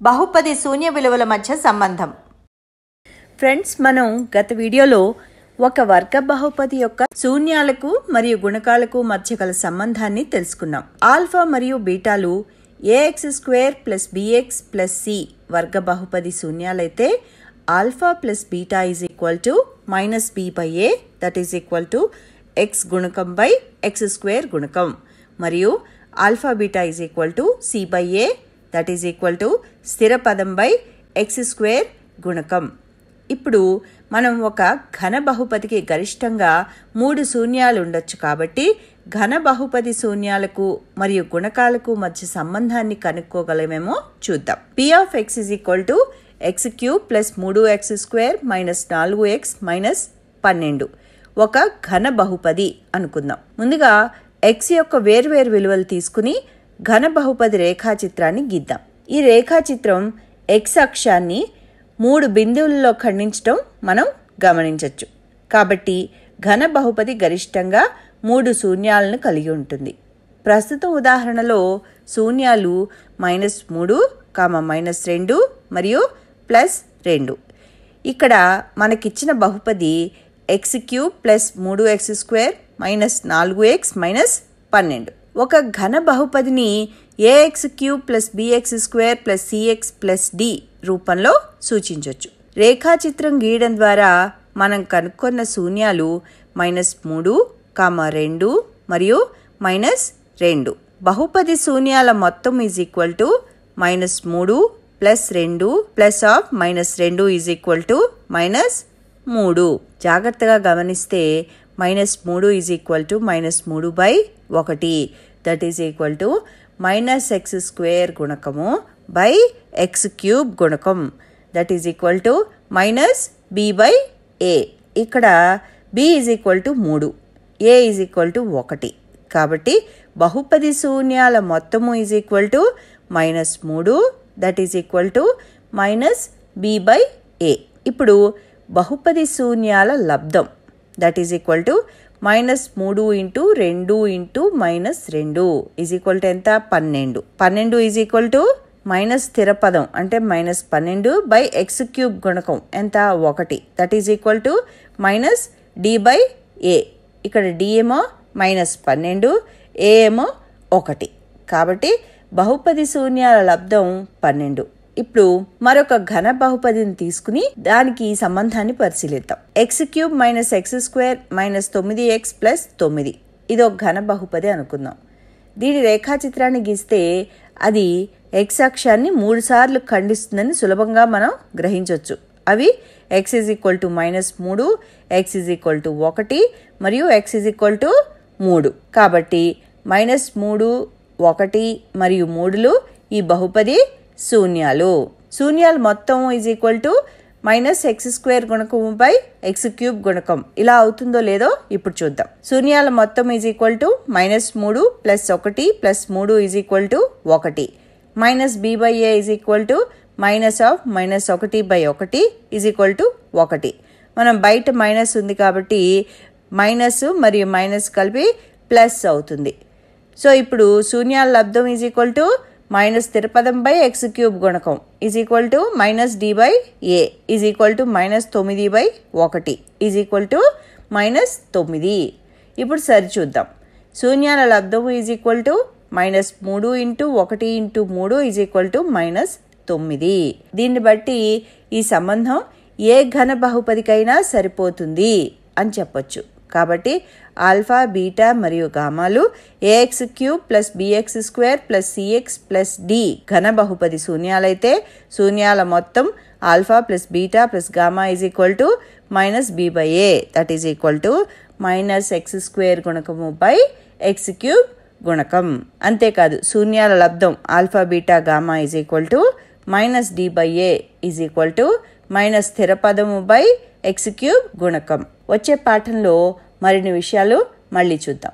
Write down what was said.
బహుపది శూన్య విలువల మధ్య సంబంధం. ఫ్రెండ్స్, మనం గత వీడియోలో ఒక వర్గ బహుపది యొక్క శూన్యాలకు మరియు గుణకాలకు మధ్య గల సంబంధాన్ని తెలుసుకున్నాం. ఆల్ఫా మరియు బీటాలు ax² + bx + c వర్గ బహుపది శూన్యాలైతే alpha plus beta -b/a that is equal to x గుణకం బై x² గుణకం మరియు alpha beta c/a that is equal to స్థిర పదం బై x² గుణకం. ఇప్పుడు మనం ఒక ఘన బహుపదికి గరిష్టంగా 3 శూన్యాలు ఉండొచ్చు కాబట్టి ఘన బహుపది శూన్యాలకు మరియు గుణకాలకు మధ్య సంబంధాన్ని కనుక్కోగలమేమో చూద్దాం. p of x is equal to x³ + 3x² - 4x - 12 ఒక ఘన బహుపది అనుకుందాం. ముందుగా x యొక్క వేర్వేరు విలువలు తీసుకుని ఘన బహుపది రేఖాచిత్రాన్ని గీద్దాం. ఈ రేఖాచిత్రం x అక్షాన్ని 3 బిందువులలో ఖండించడం మనం గమనించవచ్చు. కాబట్టి ఘన బహుపది గరిష్టంగా 3 శూన్యాలను కలిగి ఉంటుంది. ప్రస్తుత ఉదాహరణలో శూన్యాలు -3, -2 మరియు +2. ఇక్కడ మనకిచ్చిన బహుపది x³ + 3x² - 4x - 12. ఒక ఘన బహుపదిని ax³ + bx² + cx + d రూపంలో సూచించవచ్చు. రేఖాచిత్రం గీయడం ద్వారా మనం కనుక్కున్న శూన్యాలు -3, 2 మరియు -2. బహుపది శూన్యాల మొత్తం is equal to -3 + 2 +(-2) is equal to -3. జాగ్రత్తగా గమనిస్తే -3 is equal to -3/1 that is equal to -x² గుణకము బై x³ గుణకం that is equal to -b/a. ఇక్కడ b is equal to 3, a is equal to 1. కాబట్టి బహుపది శూన్యాల మొత్తము is equal to -3 that is equal to -b/a. ఇప్పుడు బహుపది శూన్యాల లబ్ధం that is equal to -3 × 2 × -2 is equal to ఎంత? 12. 12 ఈజ్ ఈక్వల్ టు స్థిర పదం అంటే -12/x³ గుణకం ఎంత? 1 that is equal to -d/a. ఇక్కడ d ఏమో -12, a ఏమో 1. కాబట్టి బహుపది శూన్యాల లబ్ధం 12. ఇప్పుడు మరొక ఘన బహుపదిని తీసుకుని దానికి ఈ సంబంధాన్ని పరిశీలిద్దాం. x³ - x² - 9x + 9 ఇది ఒక ఘన బహుపది అనుకుందాం. దీని రేఖాచిత్రాన్ని గీస్తే అది x అక్షాన్ని 3 సార్లు ఖండిస్తుందని సులభంగా మనం గ్రహించవచ్చు. అవి x = -3, x = 1 మరియు x = 3. కాబట్టి -3, 1 మరియు 3లు ఈ బహుపది శూన్యాలు. శూన్యాలు మొత్తం ఈజ్ ఈక్వల్ టు -x² గుణకం బై x³ గుణకం. ఇలా అవుతుందో లేదో ఇప్పుడు చూద్దాం. శూన్యాల మొత్తం is equal to -3 + 1 + 3 is equal to 1. -b/a is equal to -1/1 is equal to 1. మనం బయట మైనస్ ఉంది కాబట్టి మైనస్ మరియు మైనస్ కలిపి ప్లస్ అవుతుంది. సో ఇప్పుడు శూన్యాల లబ్ధం ఈజ్ ఈక్వల్ టు స్థిర పదం బై x³ గుణకం is equal to -d/a is equal to -9/1 is equal to -9. ఇప్పుడు సరి చూద్దాం. శూన్యాల లబ్ధం is equal to -3 × 1 × 3 is equal to -9. దీన్ని బట్టి ఈ సంబంధం ఏ ఘన బహుపదికైనా సరిపోతుంది అని చెప్పొచ్చు. కాబట్టి ఆల్ఫా, బీటా మరియు గామాలు ax³ + bx² + cx + d ఘన బహుపది శూన్యాలైతే శూన్యాల మొత్తం alpha + beta + gamma is equal to -b/a that is equal to -x² గుణకము బై x³ గుణకం. అంతేకాదు శూన్యాల లబ్ధం alpha, beta, gamma is equal to -d/a is equal to స్థిర పదము బై x³ గుణకం. వచ్చే పాఠంలో మరిన్ని విషయాలు మళ్ళీ చూద్దాం.